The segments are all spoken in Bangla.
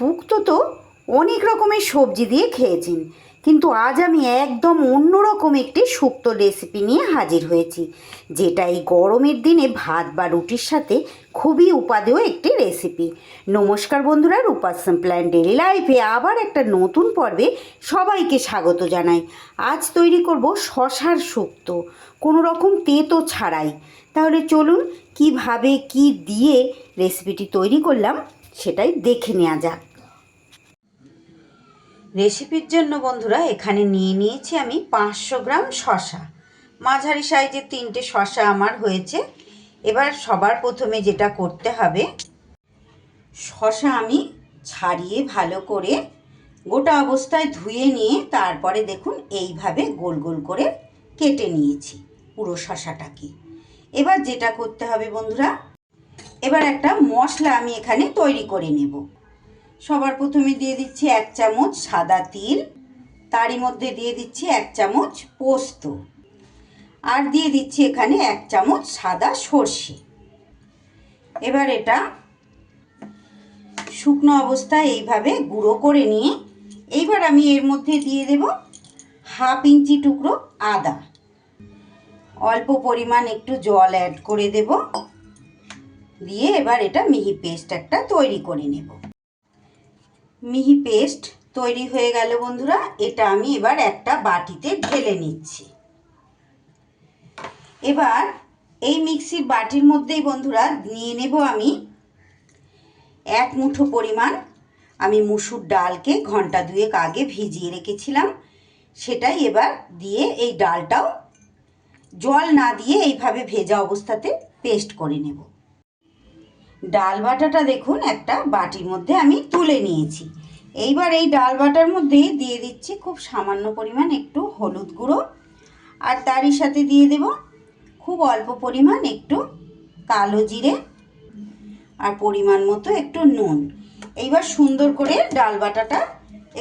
শুক্তো তো অনেক রকমের সবজি দিয়ে খেয়েছেন, কিন্তু আজ আমি একদম অন্যরকম একটি শুক্তো রেসিপি নিয়ে হাজির হয়েছি, যেটা এই গরমের দিনে ভাত বা রুটির সাথে খুবই উপাদেয় একটি রেসিপি। নমস্কার বন্ধুরা, রূপা সিম্পল অ্যান্ড ডেইলি লাইফে আবার একটা নতুন পর্বে সবাইকে স্বাগত জানাই। আজ তৈরি করব শশার শুক্তো, কোনো রকম তেতো ছাড়াই। তাহলে চলুন কিভাবে কি দিয়ে রেসিপিটি তৈরি করলাম সেটাই দেখে নেওয়া যাক। রেসিপির জন্য বন্ধুরা এখানে নিয়ে নিয়েছি আমি 500 গ্রাম শশা। মাঝারি সাইজের 3টে শশা আমার হয়েছে। এবার সবার প্রথমে যেটা করতে হবে, শশা আমি ছাড়িয়ে ভালো করে গোটা অবস্থায় ধুয়ে নিয়ে তারপরে দেখুন এইভাবে গোল গোল করে কেটে নিয়েছি পুরো শশাটাকে। এবার যেটা করতে হবে বন্ধুরা, এবার একটা মশলা আমি এখানে তৈরি করে নেব। সবার প্রথমে দিয়ে দিচ্ছি 1 চামচ সাদা তিল, তারই মধ্যে দিয়ে দিচ্ছি 1 চামচ পোস্ত, আর দিয়ে দিচ্ছি এখানে 1 চামচ সাদা সর্ষে। এবার এটা শুকনো অবস্থায় এইভাবে গুঁড়ো করে নিয়ে এইবার আমি এর মধ্যে দিয়ে দেব 1/2 ইঞ্চি টুকরো আদা, অল্প পরিমাণ একটু জল অ্যাড করে দেব, দিয়ে এবার এটা মিহি পেস্ট একটা তৈরি করে নেব। মিহি পেস্ট তৈরি হয়ে গেল বন্ধুরা, এটা আমি এবার একটা বাটিতে ঢেলে নিচ্ছি। এবার এই মিক্সির বাটির মধ্যেই বন্ধুরা নিয়ে নেব আমি 1 মুঠো পরিমাণ আমি মুসুর ডালকে ঘন্টা 2 আগে ভিজিয়ে রেখেছিলাম, সেটাই এবার দিয়ে এই ডালটাও জল না দিয়ে এইভাবে ভেজা অবস্থাতে পেস্ট করে নেব। ডাল বাটাটা দেখুন একটা বাটির মধ্যে আমি তুলে নিয়েছি। এইবার এই ডাল বাটার মধ্যে দিয়ে দিচ্ছি খুব সামান্য পরিমাণ একটু হলুদ গুঁড়ো, আর তারই সাথে দিয়ে দেব খুব অল্প পরিমাণ একটু কালো জিরে, আর পরিমাণ মতো একটু নুন। এইবার সুন্দর করে ডাল বাটাটা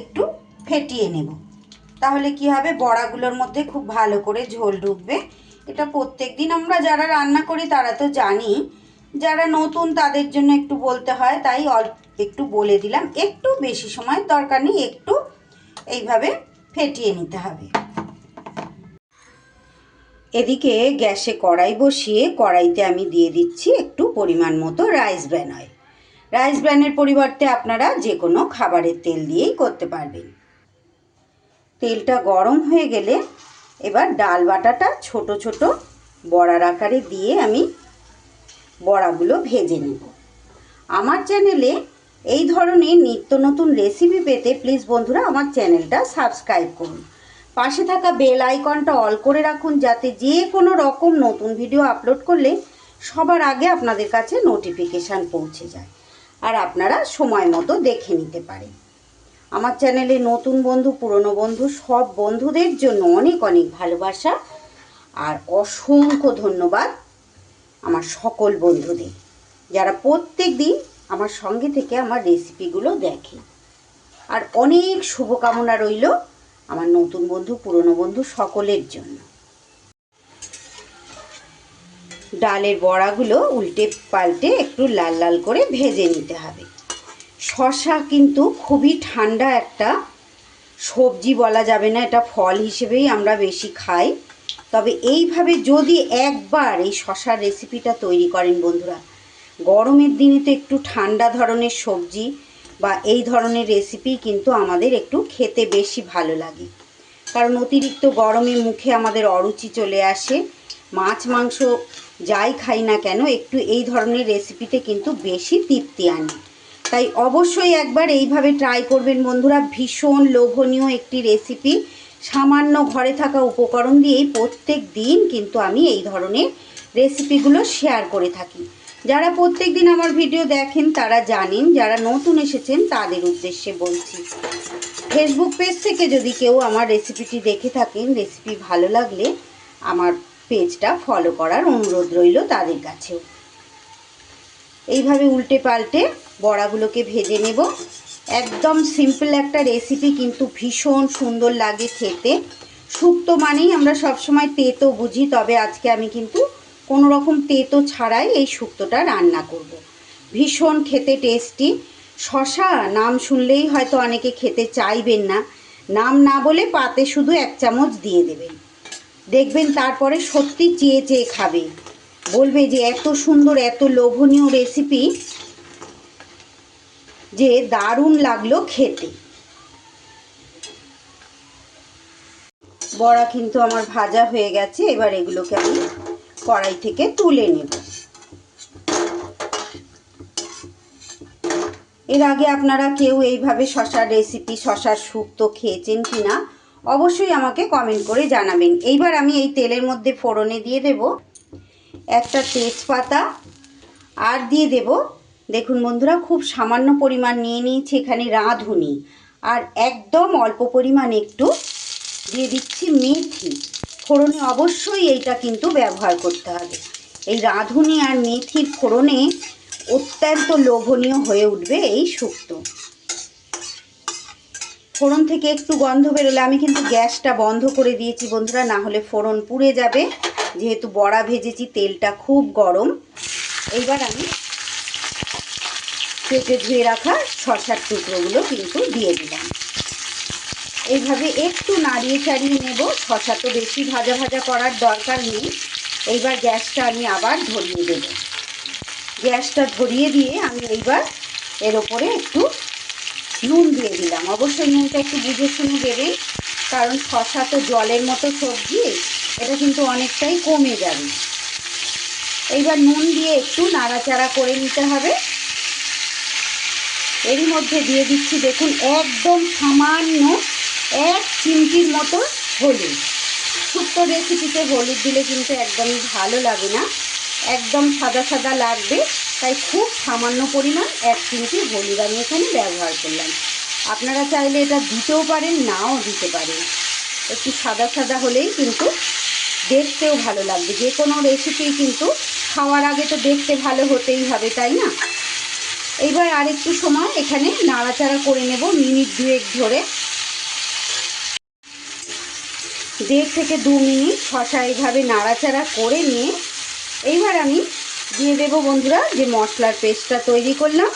একটু ফেটিয়ে নেব, তাহলে কি হবে, বড়াগুলোর মধ্যে খুব ভালো করে ঝোল ঢুকবে। এটা প্রত্যেক দিন আমরা যারা রান্না করি তারা তো জানি, যারা নতুন তাদের জন্য একটু বলতে হয়, তাই একটু বলে দিলাম। একটু বেশি সময় দরকার নেই, একটু এইভাবে ফেটিয়ে নিতে হবে। এদিকে গ্যাসে কড়াই বসিয়ে কড়াইতে আমি দিয়ে দিচ্ছি একটু পরিমাণ মতো রাইস ব্র্যান অয়েল। রাইস ব্র্যানের পরিবর্তে আপনারা যে কোনো খাবারের তেল দিয়েই করতে পারবেন। তেলটা গরম হয়ে গেলে এবার ডাল বাটাটা ছোট ছোট বড়ার আকারে দিয়ে আমি বড়াগুলো ভেজে নেব। আমার চ্যানেলে এই ধরনের নিত্য নতুন রেসিপি পেতে প্লিজ বন্ধুরা আমার চ্যানেলটা সাবস্ক্রাইব করুন, পাশে থাকা বেল আইকনটা অল করে রাখুন, যাতে যে কোনো রকম নতুন ভিডিও আপলোড করলে সবার আগে আপনাদের কাছে নোটিফিকেশান পৌঁছে যায়, আর আপনারা সময় মতো দেখে নিতে পারেন। আমার চ্যানেলে নতুন বন্ধু পুরনো বন্ধু সব বন্ধুদের জন্য অনেক অনেক ভালোবাসা আর অসংখ্য ধন্যবাদ আমার সকল বন্ধুদের, যারা প্রত্যেক দিন আমার সঙ্গে থেকে আমার রেসিপিগুলো দেখে। আর অনেক শুভকামনা রইল আমার নতুন বন্ধু পুরনো বন্ধু সকলের জন্য। ডালের বড়াগুলো উল্টে পাল্টে একটু লাল লাল করে ভেজে নিতে হবে। শশা কিন্তু খুবই ঠান্ডা একটা সবজি বলা যাবে না, এটা ফল হিসেবেই আমরা বেশি খাই। তবে এইভাবে যদি একবার এই শশার রেসিপিটা তৈরি করেন বন্ধুরা, গরমের দিনে তো একটু ঠান্ডা ধরনের সবজি বা এই ধরনের রেসিপি কিন্তু আমাদের একটু খেতে বেশি ভালো লাগে, কারণ অতিরিক্ত গরমে মুখে আমাদের অরুচি চলে আসে। মাছ মাংস যাই খাই না কেন একটু এই ধরনের রেসিপিতে কিন্তু বেশি তৃপ্তি আনে। তাই অবশ্যই একবার এইভাবে ট্রাই করবেন বন্ধুরা, ভীষণ লোভনীয় একটি রেসিপি। সামান্য ঘরে থাকা উপকরণ দিয়েই প্রত্যেক দিন কিন্তু আমি এই ধরনের রেসিপিগুলো শেয়ার করে থাকি। যারা প্রত্যেক দিন আমার ভিডিও দেখেন তারা জানেন, যারা নতুন এসেছেন তাদের উদ্দেশ্যে বলছি। ফেসবুক পেজ থেকে যদি কেউ আমার রেসিপিটি দেখে থাকেন, রেসিপি ভালো লাগলে আমার পেজটা ফলো করার অনুরোধ রইল তাদের কাছেও। এইভাবে উল্টে পাল্টে বড়াগুলোকে ভেজে নেব। একদম সিম্পল একটা রেসিপি, কিন্তু ভীষণ সুন্দর লাগে খেতে। শুক্তো মানেই আমরা সবসময় তেতো বুঝি, তবে আজকে আমি কিন্তু কোনো রকম তেতো ছাড়াই এই শুক্তোটা রান্না করব। ভীষণ খেতে টেস্টি। শশা নাম শুনলেই হয়তো অনেকে খেতে চাইবেন না, নাম না বলে পাতে শুধু 1 চামচ দিয়ে দেবেন, দেখবেন তারপরে সত্যি চেয়ে চেয়ে খাবে, বলবে যে এত সুন্দর এত লোভনীয় রেসিপি যে দারুণ লাগলো খেতে। বড়া কিন্তু আমার ভাজা হয়ে গেছে, এবার এগুলোকে আমি কড়াই থেকে তুলে নেব। এর আগে আপনারা কেউ এইভাবে শশার রেসিপি, শশার শুক্তো খেয়েছেন কি না অবশ্যই আমাকে কমেন্ট করে জানাবেন। এইবার আমি এই তেলের মধ্যে ফোড়নে দিয়ে দেব একটা তেজপাতা, আর দিয়ে দেব, দেখুন বন্ধুরা খুব সামান্য পরিমাণ নিয়ে নিয়েছি এখানে রাঁধুনি, আর একদম অল্প পরিমাণ একটু দিয়ে দিচ্ছি মেথি। ফোড়নে অবশ্যই এইটা কিন্তু ব্যবহার করতে হবে। এই রাঁধুনি আর মেথির ফোড়নে অত্যন্ত লোভনীয় হয়ে উঠবে এই শুক্তো। ফোড়ন থেকে একটু গন্ধ বেরোলে আমি কিন্তু গ্যাসটা বন্ধ করে দিয়েছি বন্ধুরা, না হলে ফোড়ন পুড়ে যাবে, যেহেতু বড়া ভেজেছি তেলটা খুব গরম। এইবার আমি কেটে ধুয়ে রাখা শশার টুকরোগুলো কিন্তু দিয়ে দিলাম। এইভাবে একটু নাড়িয়ে চাড়িয়ে নেব, শশা তো বেশি ভাজা ভাজা করার দরকার নেই। এইবার গ্যাসটা আমি আবার ধরিয়ে দেব। গ্যাসটা ধরিয়ে দিয়ে আমি এইবার এর ওপরে একটু নুন দিয়ে দিলাম। অবশ্যই নুনটা একটু বুঝে শুনে দেবেন, কারণ শশা তো জলের মতো সবজি, এটা কিন্তু অনেকটাই কমে যাবে। এইবার নুন দিয়ে একটু নাড়াচাড়া করে নিতে হবে। এরই মধ্যে দিয়ে দিচ্ছি দেখুন একদম সামান্য 1 চিমটির মতো হলুদ। শুক্তো রেসিপিতে হলুদ দিলে কিন্তু একদমই ভালো লাগে না, একদম সাদা সাদা লাগবে, তাই খুব সামান্য পরিমাণ 1 চিমটি হলুদ আমি এখানে ব্যবহার করলাম। আপনারা চাইলে এটা দিতেও পারেন, নাও দিতে পারেন, একটু সাদা সাদা হলেই কিন্তু দেখতেও ভালো লাগবে। যে কোনো রেসিপি কিন্তু খাওয়ার আগে তো দেখতে ভালো হতেই হবে, তাই না? এইবার আরেকটু সময় এখানে নাড়াচাড়া করে নেব, মিনিট 2 ধরে, 1.5 থেকে 2 মিনিট শশা এইভাবে নাড়াচাড়া করে নিয়ে এইবার আমি দিয়ে দেব বন্ধুরা যে মশলার পেস্টটা তৈরি করলাম,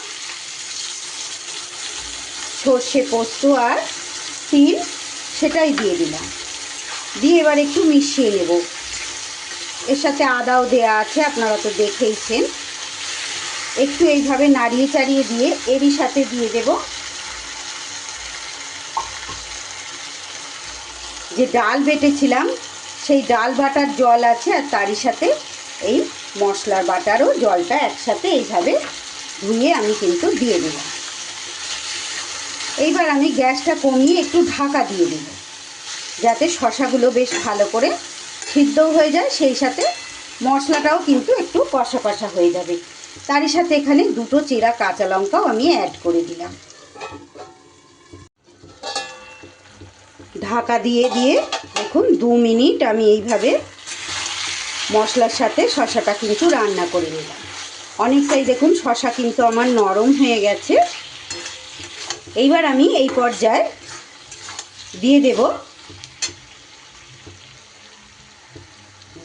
সর্ষে পোস্ত আর তিল, সেটাই দিয়ে দিলাম। দিয়ে এবার একটু মিশিয়ে নেব। এর সাথে আদাও দেয়া আছে, আপনারা তো দেখেইছেন। একটু এইভাবে নাড়িয়ে চাড়িয়ে দিয়ে এরই সাথে দিয়ে দেব যে ডাল বেটেছিলাম, সেই ডাল বাটার জল আছে, আর তারই সাথে এই মশলার বাটারও জলটা একসাথে এইভাবে ধুয়ে আমি কিন্তু দিয়ে দিলাম। এইবার আমি গ্যাসটা কমিয়ে একটু ঢাকা দিয়ে দেব, যাতে শশাগুলো বেশ ভালো করে সিদ্ধও হয়ে যায়, সেই সাথে মশলাটাও কিন্তু একটু কষা কষা হয়ে যাবে। তারই সাথে এখানে 2টো চেরা কাঁচা লঙ্কাও আমি অ্যাড করে দিলাম। ঢাকা দিয়ে দিয়ে দেখুন 2 মিনিট আমি এইভাবে মশলার সাথে শশাটা কিন্তু রান্না করে নিলাম। অনেকটাই দেখুন শশা কিন্তু আমার নরম হয়ে গেছে। এইবার আমি এই পর্যায়ে দিয়ে দেব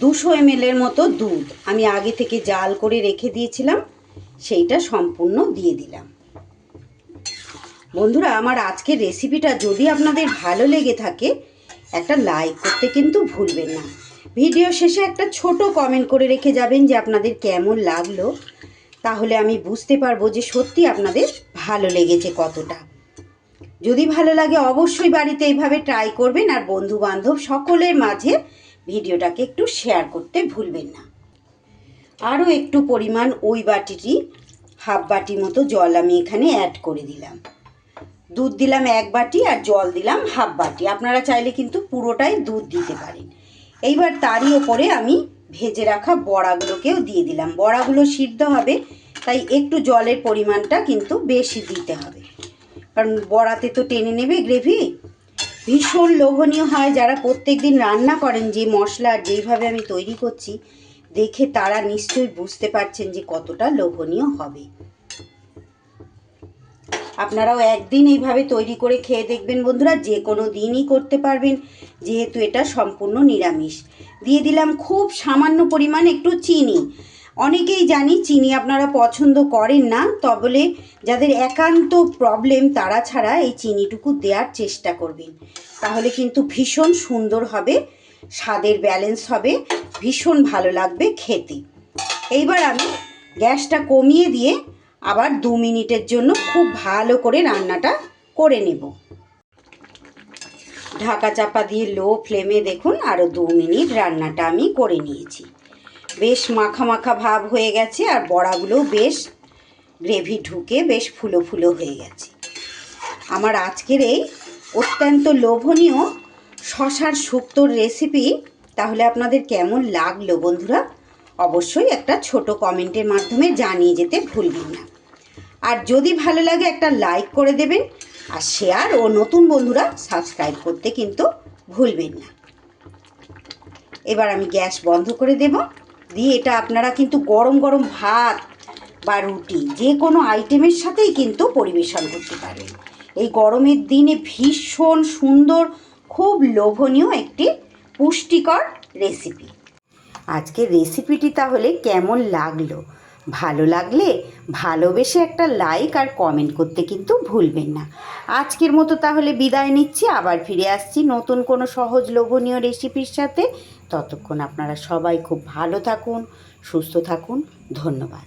200 ml মতো দুধ, আমি আগে থেকে জাল করে রেখে দিয়েছিলাম, সেইটা সম্পূর্ণ দিয়ে দিলাম। বন্ধুরা আমার আজকের রেসিপিটা যদি আপনাদের ভালো লেগে থাকে একটা লাইক করতে কিন্তু ভুলবেন না। ভিডিও শেষে একটা ছোট কমেন্ট করে রেখে যাবেন যে আপনাদের কেমন লাগলো, তাহলে আমি বুঝতে পারবো যে সত্যি আপনাদের ভালো লেগেছে কতটা। যদি ভালো লাগে অবশ্যই বাড়িতে এইভাবে ট্রাই করবেন, আর বন্ধু বান্ধব সকলের মাঝে ভিডিওটাকে একটু শেয়ার করতে ভুলবেন না। আরও একটু পরিমাণ ওই বাটিটি 1/2 বাটি মতো জল আমি এখানে অ্যাড করে দিলাম। দুধ দিলাম 1 বাটি আর জল দিলাম 1/2 বাটি, আপনারা চাইলে কিন্তু পুরোটাই দুধ দিতে পারেন। এইবার তারই ওপরে আমি ভেজে রাখা বড়াগুলোকেও দিয়ে দিলাম। বড়াগুলো সিদ্ধ হবে, তাই একটু জলের পরিমাণটা কিন্তু বেশি দিতে হবে, কারণ বড়াতে তো টেনে নেবে গ্রেভি। ভীষণ লোভনীয় হয়, যারা প্রত্যেকদিন রান্না করেন যে মশলা যেইভাবে আমি তৈরি করছি, দেখে তারা নিশ্চয়ই বুঝতে পারছেন যে কতটা লোভনীয় হবে। আপনারাও একদিন এইভাবে তৈরি করে খেয়ে দেখবেন বন্ধুরা, যে কোনো দিনই করতে পারবেন, যেহেতু এটা সম্পূর্ণ নিরামিষ। দিয়ে দিলাম খুব সামান্য পরিমাণ একটু চিনি, অনেকেই জানি চিনি আপনারা পছন্দ করেন না, তবে যাদের একান্ত প্রবলেম তারা ছাড়া এই চিনিটুকু দেওয়ার চেষ্টা করবেন, তাহলে কিন্তু ভীষণ সুন্দর হবে, স্বাদের ব্যালেন্স হবে, ভীষণ ভালো লাগবে খেতে। এইবার আমি গ্যাসটা কমিয়ে দিয়ে আবার 2 মিনিটের জন্য খুব ভালো করে রান্নাটা করে নেব। ঢাকা চাপা দিয়ে লো ফ্লেমে দেখুন আরও 2 মিনিট রান্নাটা আমি করে নিয়েছি। বেশ মাখা মাখা ভাব হয়ে গেছে আর বড়াগুলোও বেশ গ্রেভি ঢুকে বেশ ফুলো ফুলো হয়ে গেছে। আমার আজকের এই অত্যন্ত লোভনীয় শশার শুক্তোর রেসিপি তাহলে আপনাদের কেমন লাগলো বন্ধুরা, অবশ্যই একটা ছোট কমেন্টের মাধ্যমে জানিয়ে যেতে ভুলবেন না। আর যদি ভালো লাগে একটা লাইক করে দেবেন, আর শেয়ার ও নতুন বন্ধুরা সাবস্ক্রাইব করতে কিন্তু ভুলবেন না। এবার আমি গ্যাস বন্ধ করে দেব, দিয়ে এটা আপনারা কিন্তু গরম গরম ভাত বা রুটি যে কোনো আইটেমের সাথেই কিন্তু পরিবেশন করতে পারবেন। এই গরমের দিনে ভীষণ সুন্দর, খুব লোভনীয় একটি পুষ্টিকর রেসিপি। আজকের রেসিপিটি তাহলে কেমন লাগলো, ভালো লাগলে ভালোবেসে একটা লাইক আর কমেন্ট করতে কিন্তু ভুলবেন না। আজকের মতো তাহলে বিদায় নিচ্ছি, আবার ফিরে আসছি নতুন কোনো সহজ লোভনীয় রেসিপির সাথে। ততক্ষণ আপনারা সবাই খুব ভালো থাকুন, সুস্থ থাকুন। ধন্যবাদ।